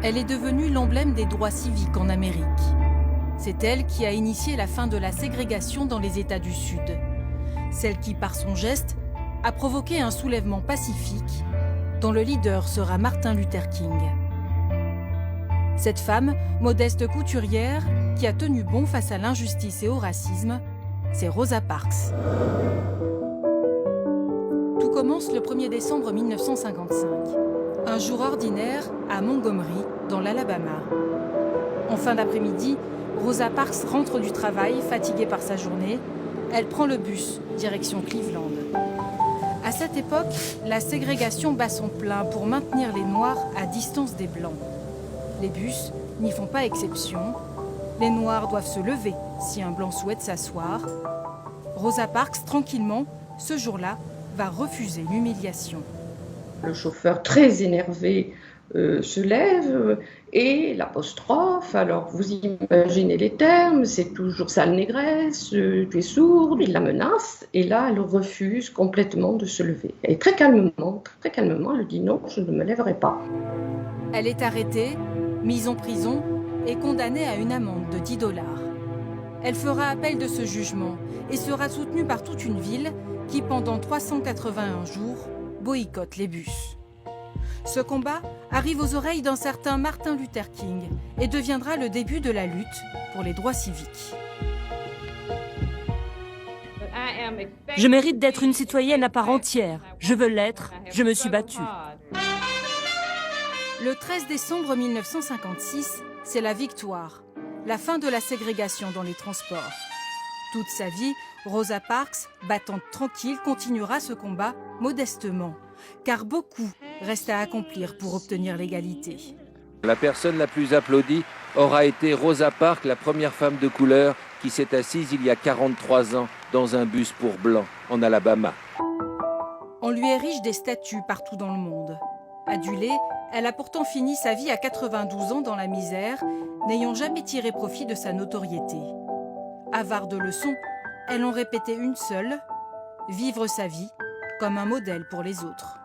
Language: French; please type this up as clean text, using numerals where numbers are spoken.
Elle est devenue l'emblème des droits civiques en Amérique. C'est elle qui a initié la fin de la ségrégation dans les États du Sud. Celle qui, par son geste, a provoqué un soulèvement pacifique dont le leader sera Martin Luther King. Cette femme, modeste couturière, qui a tenu bon face à l'injustice et au racisme, c'est Rosa Parks. Tout commence le 1er décembre 1955. Un jour ordinaire à Montgomery, dans l'Alabama. En fin d'après-midi, Rosa Parks rentre du travail, fatiguée par sa journée. Elle prend le bus, direction Cleveland. À cette époque, la ségrégation bat son plein pour maintenir les Noirs à distance des Blancs. Les bus n'y font pas exception. Les Noirs doivent se lever si un Blanc souhaite s'asseoir. Rosa Parks, tranquillement, ce jour-là, va refuser l'humiliation. Le chauffeur, très énervé, se lève et l'apostrophe. Alors, vous imaginez les termes, c'est toujours sale négresse, tu es sourde, il la menace. Et là, elle refuse complètement de se lever. Et très calmement, elle dit non, je ne me lèverai pas. Elle est arrêtée, mise en prison et condamnée à une amende de $10. Elle fera appel de ce jugement et sera soutenue par toute une ville qui, pendant 381 jours, boycotte les bus. Ce combat arrive aux oreilles d'un certain Martin Luther King et deviendra le début de la lutte pour les droits civiques. Je mérite d'être une citoyenne à part entière. Je veux l'être. Je me suis battue. Le 13 décembre 1956, c'est la victoire, la fin de la ségrégation dans les transports. Toute sa vie, Rosa Parks, battante tranquille, continuera ce combat modestement, car beaucoup reste à accomplir pour obtenir l'égalité. La personne la plus applaudie aura été Rosa Parks, la première femme de couleur qui s'est assise il y a 43 ans dans un bus pour blancs en Alabama. On lui érige des statues partout dans le monde. Adulée, elle a pourtant fini sa vie à 92 ans dans la misère, n'ayant jamais tiré profit de sa notoriété. Avare de leçons, elle en répétait une seule, vivre sa vie comme un modèle pour les autres.